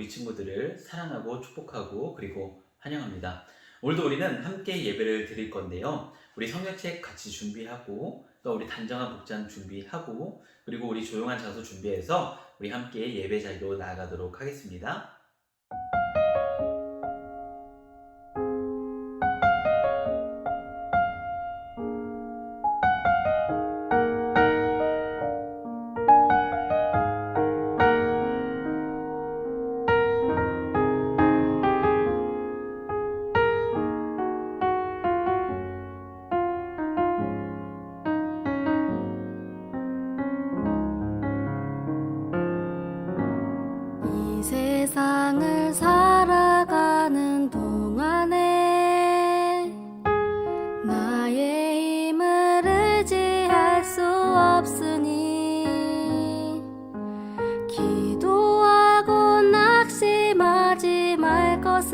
우리 친구들을 사랑하고 축복하고 그리고 환영합니다. 오늘도 우리는 함께 예배를 드릴 건데요. 우리 성경책 같이 준비하고 또 우리 단정한 복장 준비하고 그리고 우리 조용한 장소 준비해서 우리 함께 예배 자리로 나아가도록 하겠습니다. 이 세상을 살아가는 동안에 나의 힘을 의지할 수 없으니 기도하고 낙심하지 말 것은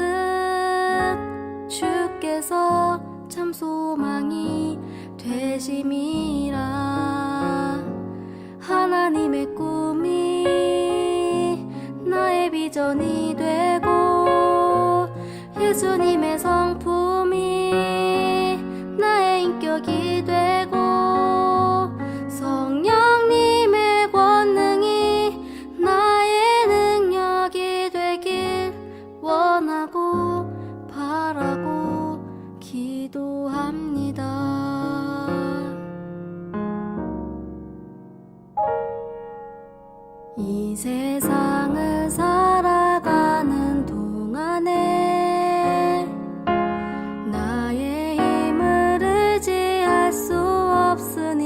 주께서 참 소망이 되심이라. 하나님의 꿈이 나의 비전이 되고 예수님의 성품이 나의 인격이 되고 성령님의 권능이 나의 능력이 되길 원하고 바라고 기도합니다. 이 세상을 살아가는 동안에 나의 힘을 의지할 수 없으니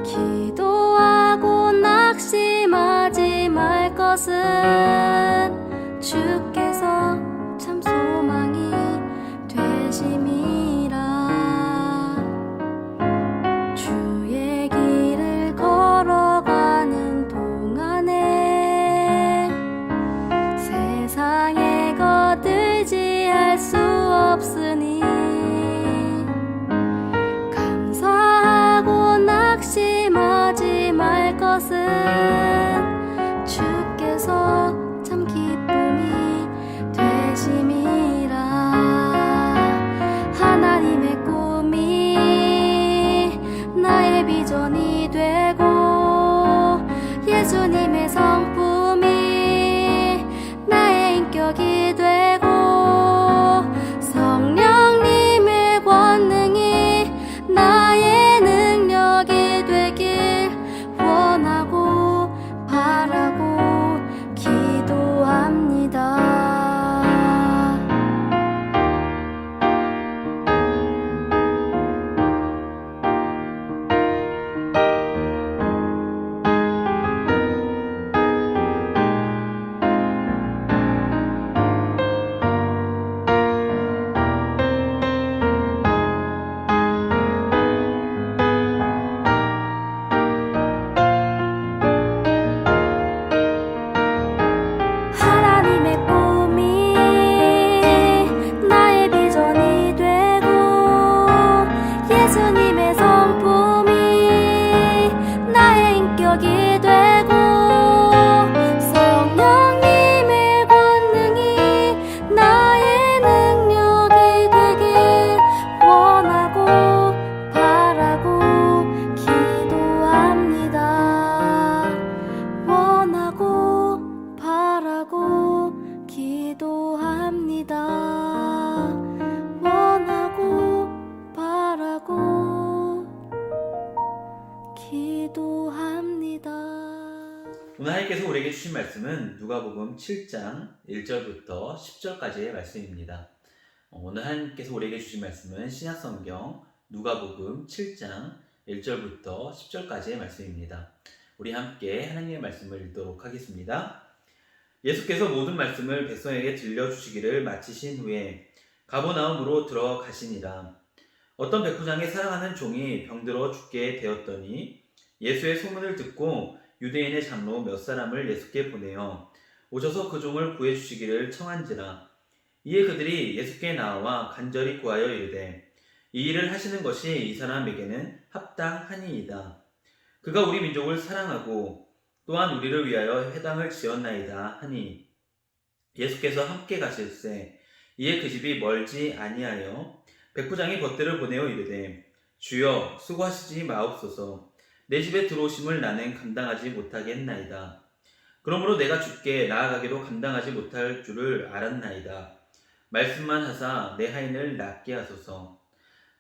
기도하고 낙심하지 말 것은 주께서 참 소망이 되심이라. 주의 길을 걸어가는 동안에 세상의 것 의지할 수 없으니 감사하고 낙심하지 말 것은 주께서 참 기쁨이 되심이라. 하나님의 꿈이 나의 비전이 되고 예수님의 성품이 나의 인격이 되고 성령님의 권능이 나의 능력이 되길 원하고 바라고 기도합니다. 하나님의 꿈이 나의 비전이 되고 예수님의 성품이 나의 인격이 되고 성령님의 권능이 나의 능력이 되길 원하고 바라고 기도합니다. 원하고 바라고 기도합니다. 원하고 바라고 기도합니다. 오늘 하나님께서 우리에게 주신 말씀은 누가복음 7장 1절부터 10절까지의 말씀입니다. 오늘 하나님께서 우리에게 주신 말씀은 신약성경 누가복음 7장 1절부터 10절까지의 말씀입니다. 우리 함께 하나님의 말씀을 읽도록 하겠습니다. 예수께서 모든 말씀을 백성에게 들려주시기를 마치신 후에 가버나움으로 들어가시니라. 어떤 백부장의 사랑하는 종이 병들어 죽게 되었더니 예수의 소문을 듣고 유대인의 장로 몇 사람을 예수께 보내어 오셔서 그 종을 구해주시기를 청한지라. 이에 그들이 예수께 나와 간절히 구하여 이르되 이 일을 하시는 것이 이 사람에게는 합당하니이다. 그가 우리 민족을 사랑하고 또한 우리를 위하여 회당을 지었나이다 하니 예수께서 함께 가실새 이에 그 집이 멀지 아니하여 백부장이 벗들을 보내어 이르되 주여 수고하시지 마옵소서 내 집에 들어오심을 나는 감당하지 못하겠나이다. 그러므로 내가 주께 나아가기도 감당하지 못할 줄을 알았나이다. 말씀만 하사 내 하인을 낫게 하소서.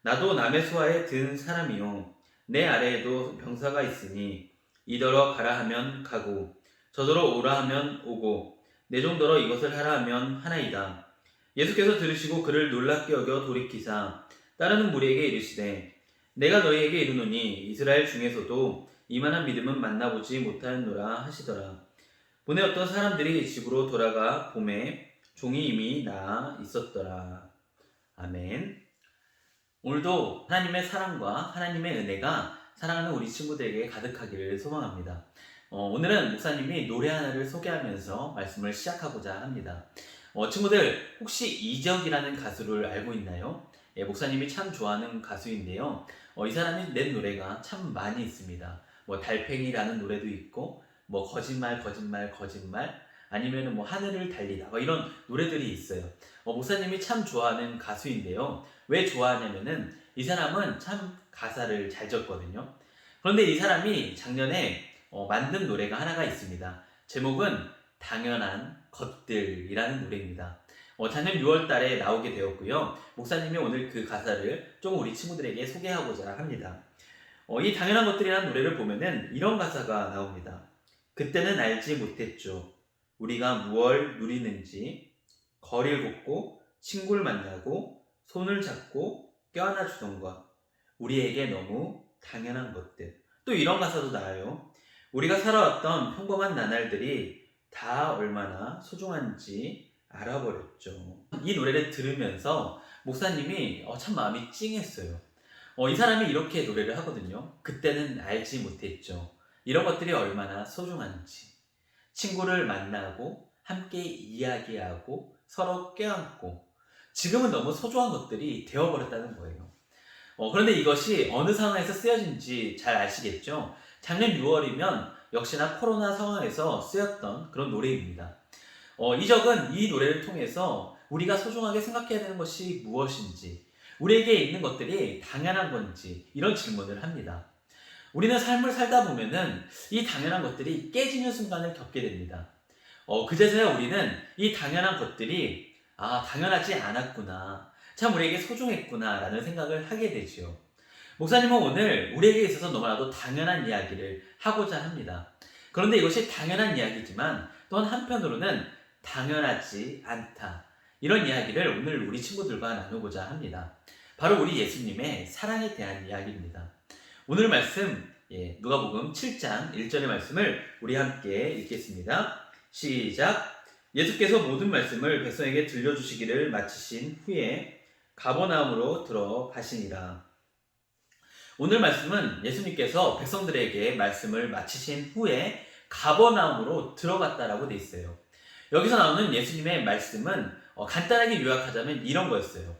나도 남의 수하에 든 사람이요 내 아래에도 병사가 있으니 이더러 가라 하면 가고 저더러 오라 하면 오고 내 종더러 이것을 하라 하면 하나이다. 예수께서 들으시고 그를 놀랍게 여겨 돌이키사 따르는 무리에게 이르시되 내가 너희에게 이르노니 이스라엘 중에서도 이만한 믿음은 만나보지 못하였노라 하시더라. 보내 어떤 사람들이 집으로 돌아가 봄에 종이 이미 나아 있었더라. 아멘. 오늘도 하나님의 사랑과 하나님의 은혜가 사랑하는 우리 친구들에게 가득하기를 소망합니다. 오늘은 목사님이 노래 하나를 소개하면서 말씀을 시작하고자 합니다. 친구들 혹시 이적이라는 가수를 알고 있나요? 예, 목사님이 참 좋아하는 가수인데요. 이 사람이 낸 노래가 참 많이 있습니다. 달팽이라는 노래도 있고 거짓말 아니면 하늘을 달리다 이런 노래들이 있어요. 목사님이 참 좋아하는 가수인데요. 왜 좋아하냐면은 이 사람은 참 가사를 잘 졌거든요. 그런데 이 사람이 작년에 만든 노래가 하나가 있습니다. 제목은 당연한 것들이라는 노래입니다. 작년 6월 달에 나오게 되었고요. 목사님이 오늘 그 가사를 좀 우리 친구들에게 소개하고자 합니다. 이 당연한 것들이라는 노래를 보면은 이런 가사가 나옵니다. 그때는 알지 못했죠. 우리가 무얼 누리는지 거리를 걷고 친구를 만나고 손을 잡고 껴안아 주던 것 우리에게 너무 당연한 것들. 또 이런 가사도 나와요. 우리가 살아왔던 평범한 나날들이 다 얼마나 소중한지 알아버렸죠. 이 노래를 들으면서 목사님이 참 마음이 찡했어요. 이 사람이 이렇게 노래를 하거든요. 그때는 알지 못했죠. 이런 것들이 얼마나 소중한지. 친구를 만나고 함께 이야기하고 서로 껴안고 지금은 너무 소중한 것들이 되어버렸다는 거예요. 그런데 이것이 어느 상황에서 쓰여진지 잘 아시겠죠? 작년 6월이면 역시나 코로나 상황에서 쓰였던 그런 노래입니다. 이적은 이 노래를 통해서 우리가 소중하게 생각해야 되는 것이 무엇인지, 우리에게 있는 것들이 당연한 건지 이런 질문을 합니다. 우리는 삶을 살다 보면은 이 당연한 것들이 깨지는 순간을 겪게 됩니다. 그제서야 우리는 이 당연한 것들이 당연하지 않았구나, 참 우리에게 소중했구나 라는 생각을 하게 되죠. 목사님은 오늘 우리에게 있어서 너무나도 당연한 이야기를 하고자 합니다. 그런데 이것이 당연한 이야기지만 또한 한편으로는 당연하지 않다, 이런 이야기를 오늘 우리 친구들과 나누고자 합니다. 바로 우리 예수님의 사랑에 대한 이야기입니다. 오늘 말씀 누가복음 7장 1절의 말씀을 우리 함께 읽겠습니다. 시작. 예수께서 모든 말씀을 백성에게 들려주시기를 마치신 후에 가버나움으로 들어가시니라. 오늘 말씀은 예수님께서 백성들에게 말씀을 마치신 후에 가버나움으로 들어갔다라고 돼 있어요. 여기서 나오는 예수님의 말씀은 간단하게 요약하자면 이런 거였어요.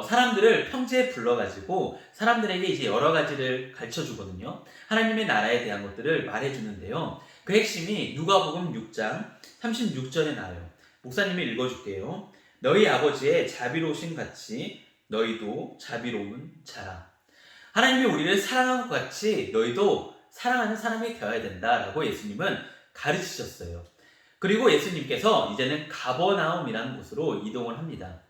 사람들을 평지에 불러가지고 사람들에게 이제 여러 가지를 가르쳐 주거든요. 하나님의 나라에 대한 것들을 말해 주는데요. 그 핵심이 누가복음 6장 36절에 나와요. 목사님이 읽어줄게요. 너희 아버지의 자비로우심 같이 너희도 자비로운 자라. 하나님이 우리를 사랑한 것 같이 너희도 사랑하는 사람이 되어야 된다라고 예수님은 가르치셨어요. 그리고 예수님께서 이제는 가버나움이라는 곳으로 이동을 합니다.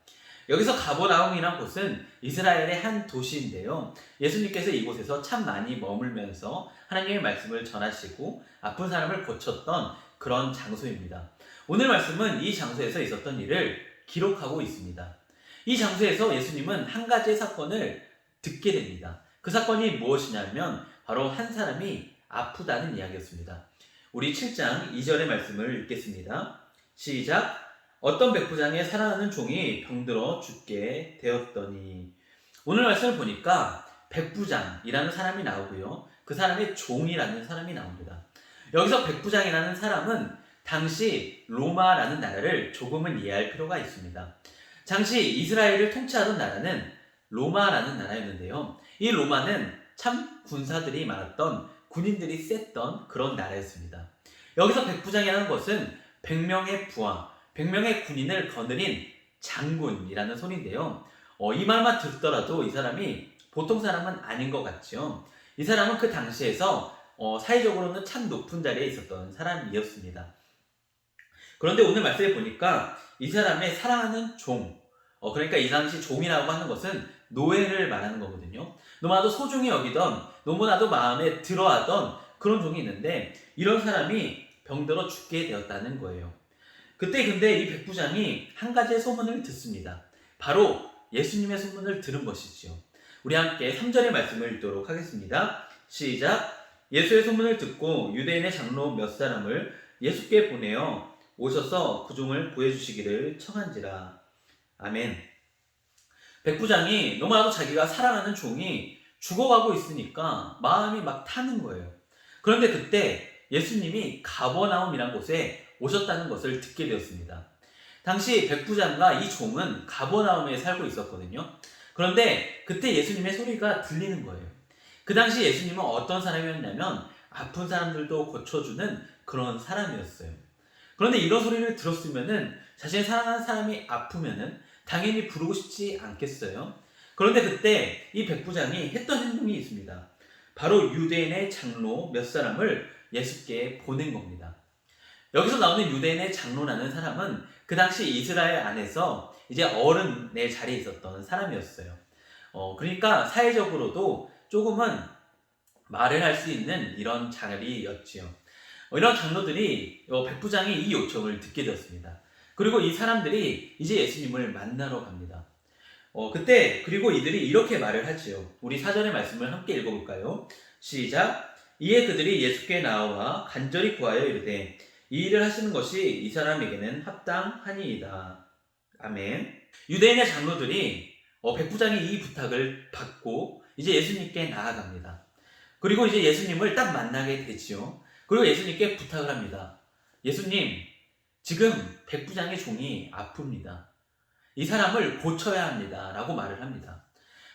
여기서 가버나움이라는 곳은 이스라엘의 한 도시인데요. 예수님께서 이곳에서 참 많이 머물면서 하나님의 말씀을 전하시고 아픈 사람을 고쳤던 그런 장소입니다. 오늘 말씀은 이 장소에서 있었던 일을 기록하고 있습니다. 이 장소에서 예수님은 한 가지의 사건을 듣게 됩니다. 그 사건이 무엇이냐면 바로 한 사람이 아프다는 이야기였습니다. 우리 7장 2절의 말씀을 읽겠습니다. 시작. 어떤 백부장의 사랑하는 종이 병들어 죽게 되었더니. 오늘 말씀을 보니까 백부장이라는 사람이 나오고요. 그 사람의 종이라는 사람이 나옵니다. 여기서 백부장이라는 사람은 당시 로마라는 나라를 조금은 이해할 필요가 있습니다. 당시 이스라엘을 통치하던 나라는 로마라는 나라였는데요. 이 로마는 참 군사들이 많았던, 군인들이 셌던 그런 나라였습니다. 여기서 백부장이라는 것은 100명의 부하, 100명의 군인을 거느린 장군이라는 소리인데요. 이 말만 듣더라도 이 사람이 보통 사람은 아닌 것 같죠. 이 사람은 그 당시에서 사회적으로는 참 높은 자리에 있었던 사람이었습니다. 그런데 오늘 말씀에 보니까 이 사람의 사랑하는 종, 그러니까 이 당시 종이라고 하는 것은 노예를 말하는 거거든요. 너무나도 소중히 여기던, 너무나도 마음에 들어하던 그런 종이 있는데 이런 사람이 병들어 죽게 되었다는 거예요. 그때 근데 이 백부장이 한 가지의 소문을 듣습니다. 바로 예수님의 소문을 들은 것이지요. 우리 함께 3절의 말씀을 읽도록 하겠습니다. 시작! 예수의 소문을 듣고 유대인의 장로 몇 사람을 예수께 보내어 오셔서 그 종을 구해주시기를 청한지라. 아멘. 백부장이 너무나도 자기가 사랑하는 종이 죽어가고 있으니까 마음이 막 타는 거예요. 그런데 그때 예수님이 가버나움이란 곳에 오셨다는 것을 듣게 되었습니다. 당시 백부장과 이 종은 가버나움에 살고 있었거든요. 그런데 그때 예수님의 소리가 들리는 거예요. 그 당시 예수님은 어떤 사람이었냐면 아픈 사람들도 고쳐주는 그런 사람이었어요. 그런데 이런 소리를 들었으면은 자신의 사랑하는 사람이 아프면은 당연히 부르고 싶지 않겠어요? 그런데 그때 이 백부장이 했던 행동이 있습니다. 바로 유대인의 장로 몇 사람을 예수께 보낸 겁니다. 여기서 나오는 유대인의 장로라는 사람은 그 당시 이스라엘 안에서 이제 어른의 자리에 있었던 사람이었어요. 그러니까 사회적으로도 조금은 말을 할 수 있는 이런 자리였지요. 이런 장로들이 백부장이 이 요청을 듣게 되었습니다. 그리고 이 사람들이 이제 예수님을 만나러 갑니다. 그때 그리고 이들이 이렇게 말을 하지요. 우리 4절의 말씀을 함께 읽어볼까요? 시작! 이에 그들이 예수께 나와 간절히 구하여 이르되 이 일을 하시는 것이 이 사람에게는 합당하니이다. 아멘. 유대인의 장로들이 백부장이 이 부탁을 받고 이제 예수님께 나아갑니다. 그리고 이제 예수님을 딱 만나게 되지요. 그리고 예수님께 부탁을 합니다. 예수님, 지금 백부장의 종이 아픕니다. 이 사람을 고쳐야 합니다. 라고 말을 합니다.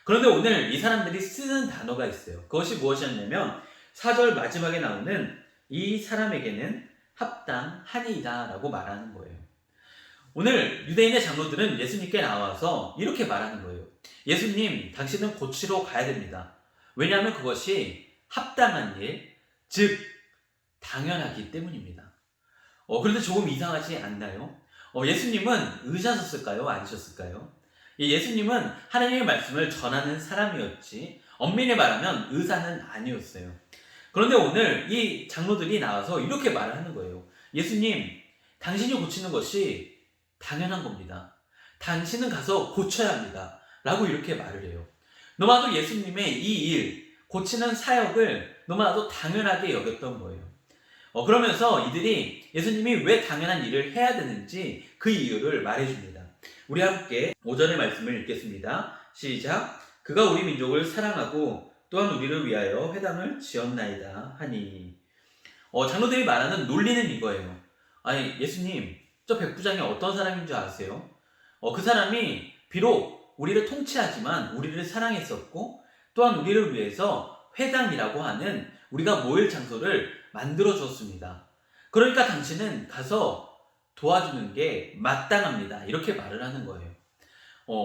그런데 오늘 이 사람들이 쓰는 단어가 있어요. 그것이 무엇이었냐면 4절 마지막에 나오는 이 사람에게는 합당하니이다 라고 말하는 거예요. 오늘 유대인의 장로들은 예수님께 나와서 이렇게 말하는 거예요. 예수님, 당신은 고치러 가야 됩니다. 왜냐하면 그것이 합당한 일, 즉 당연하기 때문입니다. 그런데 조금 이상하지 않나요? 예수님은 의사셨을까요? 아니셨을까요? 예수님은 하나님의 말씀을 전하는 사람이었지 엄밀히 말하면 의사는 아니었어요. 그런데 오늘 이 장로들이 나와서 이렇게 말을 하는 거예요. 예수님, 당신이 고치는 것이 당연한 겁니다. 당신은 가서 고쳐야 합니다. 라고 이렇게 말을 해요. 너무나도 예수님의 이 일, 고치는 사역을 너무나도 당연하게 여겼던 거예요. 그러면서 이들이 예수님이 왜 당연한 일을 해야 되는지 그 이유를 말해줍니다. 우리 함께 5절의 말씀을 읽겠습니다. 시작! 그가 우리 민족을 사랑하고 또한 우리를 위하여 회당을 지었나이다 하니. 장로들이 말하는 논리는 이거예요. 아니 예수님, 저 백부장이 어떤 사람인 줄 아세요? 그 사람이 비록 우리를 통치하지만 우리를 사랑했었고 또한 우리를 위해서 회당이라고 하는 우리가 모일 장소를 만들어 주었습니다. 그러니까 당신은 가서 도와주는 게 마땅합니다. 이렇게 말을 하는 거예요.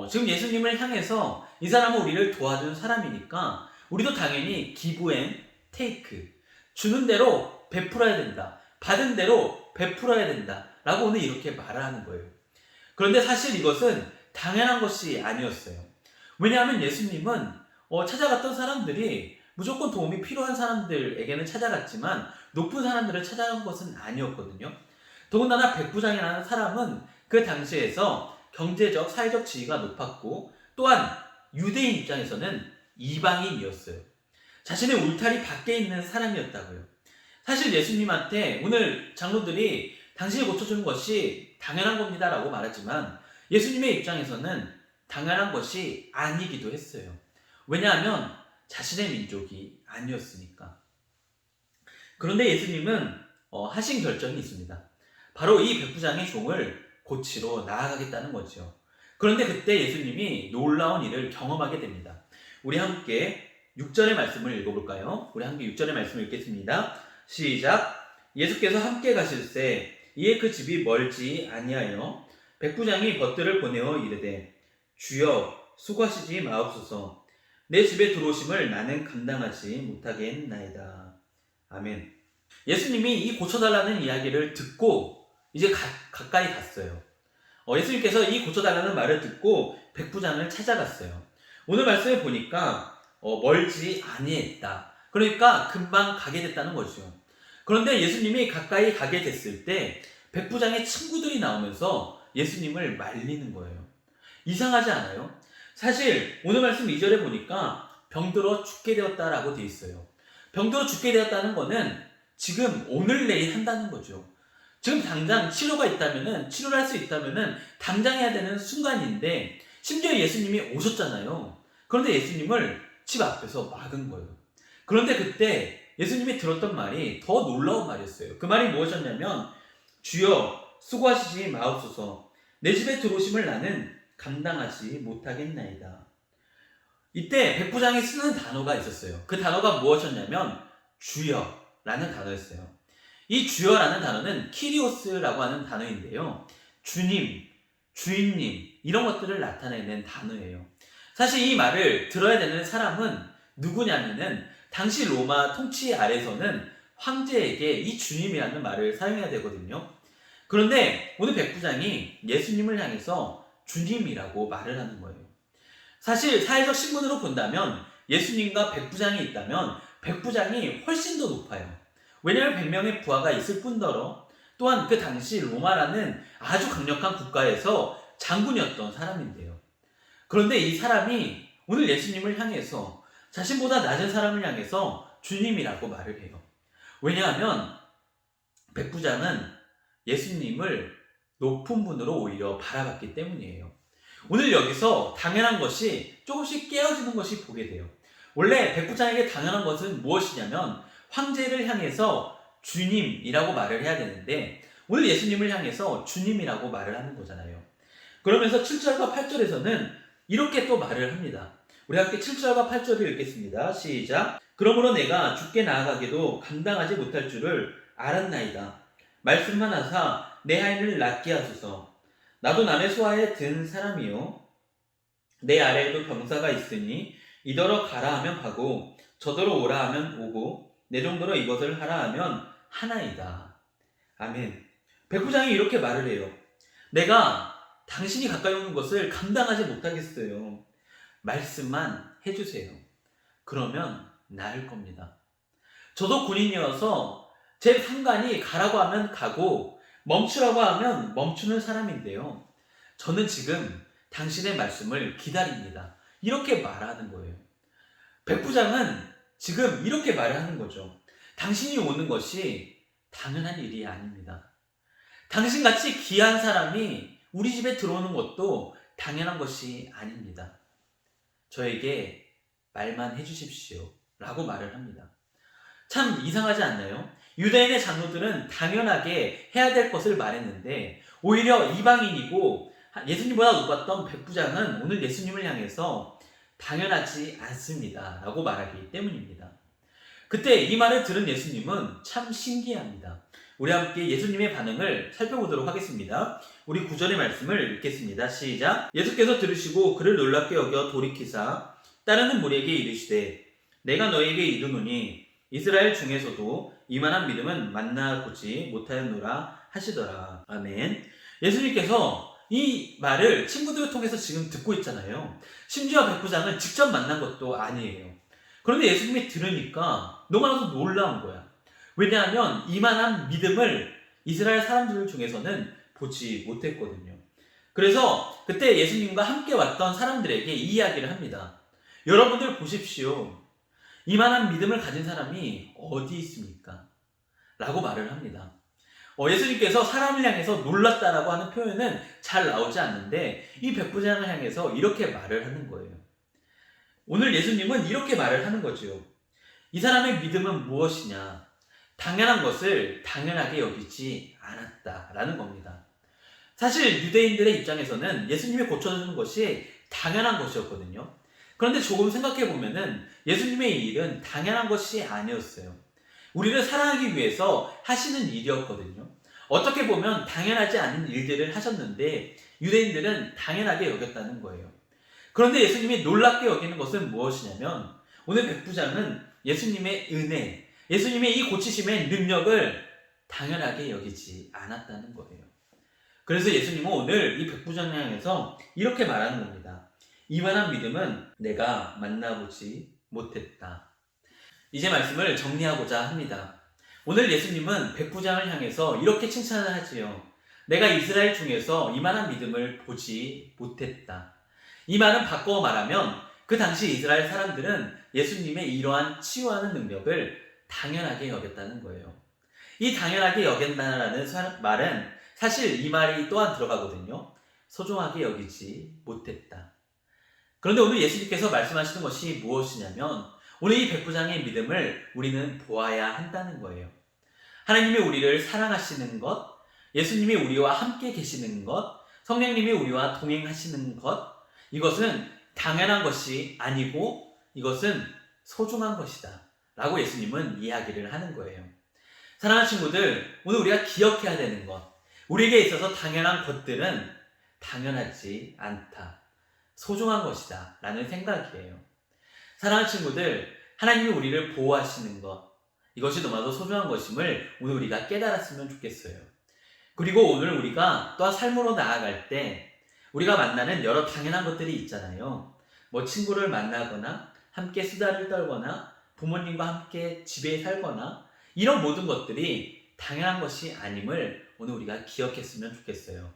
지금 예수님을 향해서 이 사람은 우리를 도와준 사람이니까 우리도 당연히 give and take, 주는 대로 베풀어야 된다. 받은 대로 베풀어야 된다. 라고 오늘 이렇게 말을 하는 거예요. 그런데 사실 이것은 당연한 것이 아니었어요. 왜냐하면 예수님은 찾아갔던 사람들이 무조건 도움이 필요한 사람들에게는 찾아갔지만 높은 사람들을 찾아간 것은 아니었거든요. 더군다나 백부장이라는 사람은 그 당시에서 경제적, 사회적 지위가 높았고 또한 유대인 입장에서는 이방인이었어요. 자신의 울타리 밖에 있는 사람이었다고요. 사실 예수님한테 오늘 장로들이 당신이 고쳐주는 것이 당연한 겁니다 라고 말하지만 예수님의 입장에서는 당연한 것이 아니기도 했어요. 왜냐하면 자신의 민족이 아니었으니까. 그런데 예수님은 하신 결정이 있습니다. 바로 이 백부장의 종을 고치러 나아가겠다는 거죠. 그런데 그때 예수님이 놀라운 일을 경험하게 됩니다. 우리 함께 6절의 말씀을 읽어볼까요? 우리 함께 6절의 말씀을 읽겠습니다. 시작! 예수께서 함께 가실새 이에 그 집이 멀지 아니하여 백부장이 벗들을 보내어 이르되 주여 수고하시지 마옵소서 내 집에 들어오심을 나는 감당하지 못하겠나이다. 아멘. 예수님이 이 고쳐달라는 이야기를 듣고 이제 가까이 갔어요. 예수님께서 이 고쳐달라는 말을 듣고 백부장을 찾아갔어요. 오늘 말씀에 보니까 멀지 아니했다. 그러니까 금방 가게 됐다는 거죠. 그런데 예수님이 가까이 가게 됐을 때 백부장의 친구들이 나오면서 예수님을 말리는 거예요. 이상하지 않아요? 사실 오늘 말씀 2절에 보니까 병들어 죽게 되었다라고 돼 있어요. 병들어 죽게 되었다는 거는 지금 오늘 내일 한다는 거죠. 지금 당장 치료가 있다면은 치료를 할 수 있다면은 당장 해야 되는 순간인데 심지어 예수님이 오셨잖아요. 그런데 예수님을 집 앞에서 막은 거예요. 그런데 그때 예수님이 들었던 말이 더 놀라운 말이었어요. 그 말이 무엇이었냐면 주여 수고하시지 마옵소서 내 집에 들어오심을 나는 감당하지 못하겠나이다. 이때 백부장이 쓰는 단어가 있었어요. 그 단어가 무엇이었냐면 주여라는 단어였어요. 이 주여라는 단어는 키리오스라고 하는 단어인데요. 주님, 주인님 이런 것들을 나타내는 단어예요. 사실 이 말을 들어야 되는 사람은 누구냐면은 당시 로마 통치 아래서는 황제에게 이 주님이라는 말을 사용해야 되거든요. 그런데 오늘 백부장이 예수님을 향해서 주님이라고 말을 하는 거예요. 사실 사회적 신분으로 본다면 예수님과 백부장이 있다면 백부장이 훨씬 더 높아요. 왜냐하면 100명의 부하가 있을 뿐더러 또한 그 당시 로마라는 아주 강력한 국가에서 장군이었던 사람인데요. 그런데 이 사람이 오늘 예수님을 향해서 자신보다 낮은 사람을 향해서 주님이라고 말을 해요. 왜냐하면 백부장은 예수님을 높은 분으로 오히려 바라봤기 때문이에요. 오늘 여기서 당연한 것이 조금씩 깨어지는 것이 보게 돼요. 원래 백부장에게 당연한 것은 무엇이냐면 황제를 향해서 주님이라고 말을 해야 되는데 오늘 예수님을 향해서 주님이라고 말을 하는 거잖아요. 그러면서 7절과 8절에서는 이렇게 또 말을 합니다. 우리 함께 7절과 8절을 읽겠습니다. 시작. 그러므로 내가 죽게 나아가기도 감당하지 못할 줄을 알았나이다. 말씀만 하사 내 아이를 낫게 하소서. 나도 남의 소아에 든 사람이요 내 아래에도 병사가 있으니 이더러 가라 하면 가고 저더러 오라 하면 오고 내 정도로 이것을 하라 하면 하나이다. 아멘. 백부장이 이렇게 말을 해요. 내가 당신이 가까이 오는 것을 감당하지 못하겠어요. 말씀만 해주세요. 그러면 나을 겁니다. 저도 군인이어서 제 상관이 가라고 하면 가고 멈추라고 하면 멈추는 사람인데요. 저는 지금 당신의 말씀을 기다립니다. 이렇게 말하는 거예요. 백부장은 지금 이렇게 말을 하는 거죠. 당신이 오는 것이 당연한 일이 아닙니다. 당신같이 귀한 사람이 우리 집에 들어오는 것도 당연한 것이 아닙니다. 저에게 말만 해주십시오 라고 말을 합니다. 참 이상하지 않나요? 유대인의 장로들은 당연하게 해야 될 것을 말했는데 오히려 이방인이고 예수님보다 높았던 백부장은 오늘 예수님을 향해서 당연하지 않습니다 라고 말하기 때문입니다. 그때 이 말을 들은 예수님은 참 신기합니다. 우리 함께 예수님의 반응을 살펴보도록 하겠습니다. 우리 9절의 말씀을 읽겠습니다. 시작. 예수께서 들으시고 그를 놀랍게 여겨 돌이키사 따르는 무리에게 이르시되 내가 너에게 이르노니 이스라엘 중에서도 이만한 믿음은 만나보지 못하였노라 하시더라. 아멘. 예수님께서 이 말을 친구들을 통해서 지금 듣고 있잖아요. 심지어 백부장을 직접 만난 것도 아니에요. 그런데 예수님이 들으니까 너무나도 놀라운 거야. 왜냐하면 이만한 믿음을 이스라엘 사람들 중에서는 보지 못했거든요. 그래서 그때 예수님과 함께 왔던 사람들에게 이 이야기를 합니다. 여러분들 보십시오. 이만한 믿음을 가진 사람이 어디 있습니까? 라고 말을 합니다. 예수님께서 사람을 향해서 놀랐다라고 하는 표현은 잘 나오지 않는데 이 백부장을 향해서 이렇게 말을 하는 거예요. 오늘 예수님은 이렇게 말을 하는 거죠. 이 사람의 믿음은 무엇이냐? 당연한 것을 당연하게 여기지 않았다라는 겁니다. 사실 유대인들의 입장에서는 예수님이 고쳐주는 것이 당연한 것이었거든요. 그런데 조금 생각해보면은 예수님의 이 일은 당연한 것이 아니었어요. 우리를 사랑하기 위해서 하시는 일이었거든요. 어떻게 보면 당연하지 않은 일들을 하셨는데 유대인들은 당연하게 여겼다는 거예요. 그런데 예수님이 놀랍게 여기는 것은 무엇이냐면 오늘 백부장은 예수님의 은혜, 예수님의 이 고치심의 능력을 당연하게 여기지 않았다는 거예요. 그래서 예수님은 오늘 이 백부장을 향해서 이렇게 말하는 겁니다. 이만한 믿음은 내가 만나보지 못했다. 이제 말씀을 정리하고자 합니다. 오늘 예수님은 백부장을 향해서 이렇게 칭찬을 하지요. 내가 이스라엘 중에서 이만한 믿음을 보지 못했다. 이 말은 바꿔 말하면 그 당시 이스라엘 사람들은 예수님의 이러한 치유하는 능력을 당연하게 여겼다는 거예요. 이 당연하게 여긴다라는 말은 사실 이 말이 또한 들어가거든요. 소중하게 여기지 못했다. 그런데 오늘 예수님께서 말씀하시는 것이 무엇이냐면 오늘 이 백부장의 믿음을 우리는 보아야 한다는 거예요. 하나님이 우리를 사랑하시는 것, 예수님이 우리와 함께 계시는 것, 성령님이 우리와 동행하시는 것, 이것은 당연한 것이 아니고 이것은 소중한 것이다 라고 예수님은 이야기를 하는 거예요. 사랑하는 친구들, 오늘 우리가 기억해야 되는 것, 우리에게 있어서 당연한 것들은 당연하지 않다, 소중한 것이다 라는 생각이에요. 사랑하는 친구들, 하나님이 우리를 보호하시는 것, 이것이 너무나도 소중한 것임을 오늘 우리가 깨달았으면 좋겠어요. 그리고 오늘 우리가 또 삶으로 나아갈 때 우리가 만나는 여러 당연한 것들이 있잖아요. 뭐 친구를 만나거나 함께 수다를 떨거나 부모님과 함께 집에 살거나 이런 모든 것들이 당연한 것이 아님을 오늘 우리가 기억했으면 좋겠어요.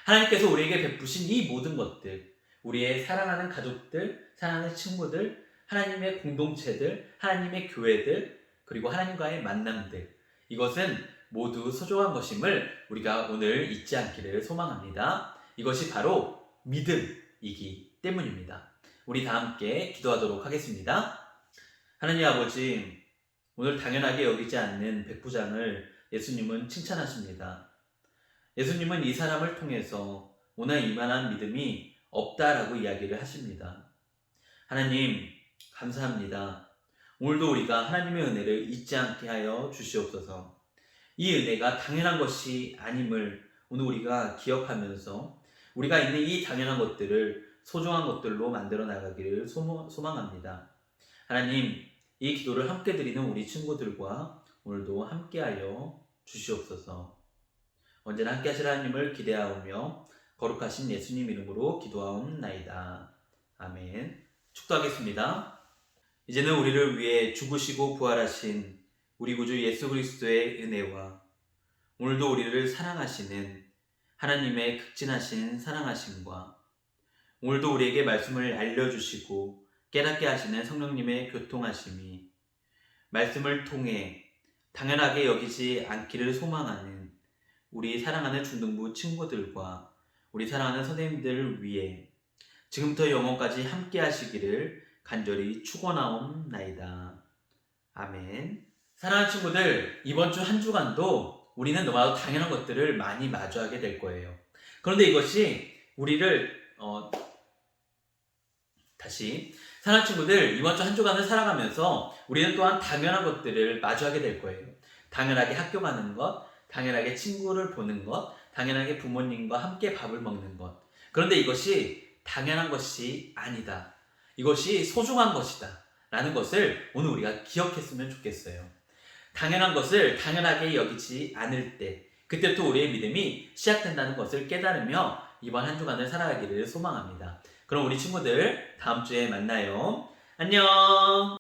하나님께서 우리에게 베푸신 이 모든 것들, 우리의 사랑하는 가족들, 사랑하는 친구들, 하나님의 공동체들, 하나님의 교회들, 그리고 하나님과의 만남들, 이것은 모두 소중한 것임을 우리가 오늘 잊지 않기를 소망합니다. 이것이 바로 믿음이기 때문입니다. 우리 다 함께 기도하도록 하겠습니다. 하나님 아버지, 오늘 당연하게 여기지 않는 백부장을 예수님은 칭찬하십니다. 예수님은 이 사람을 통해서 오늘 이만한 믿음이 없다라고 이야기를 하십니다. 하나님, 감사합니다. 오늘도 우리가 하나님의 은혜를 잊지 않게 하여 주시옵소서. 이 은혜가 당연한 것이 아님을 오늘 우리가 기억하면서 우리가 있는 이 당연한 것들을 소중한 것들로 만들어 나가기를 소망합니다. 하나님, 이 기도를 함께 드리는 우리 친구들과 오늘도 함께하여 주시옵소서. 언제나 함께 하실 하나님을 기대하오며 거룩하신 예수님 이름으로 기도하옵나이다. 아멘. 축도하겠습니다. 이제는 우리를 위해 죽으시고 부활하신 우리 구주 예수 그리스도의 은혜와 오늘도 우리를 사랑하시는 하나님의 극진하신 사랑하심과 오늘도 우리에게 말씀을 알려주시고 깨닫게 하시는 성령님의 교통하심이 말씀을 통해 당연하게 여기지 않기를 소망하는 우리 사랑하는 중등부 친구들과 우리 사랑하는 선생님들을 위해 지금부터 영원까지 함께 하시기를 간절히 축원하옵나이다. 아멘. 사랑하는 친구들, 이번 주 한 주간도 우리는 너무나도 당연한 것들을 많이 마주하게 될 거예요. 그런데 이것이 우리를 사랑하는 친구들, 이번 주 한 주간을 살아가면서 우리는 또한 당연한 것들을 마주하게 될 거예요. 당연하게 학교 가는 것, 당연하게 친구를 보는 것, 당연하게 부모님과 함께 밥을 먹는 것. 그런데 이것이 당연한 것이 아니다. 이것이 소중한 것이다. 라는 것을 오늘 우리가 기억했으면 좋겠어요. 당연한 것을 당연하게 여기지 않을 때, 그때부터 우리의 믿음이 시작된다는 것을 깨달으며 이번 한 주간을 살아가기를 소망합니다. 그럼 우리 친구들 다음 주에 만나요. 안녕.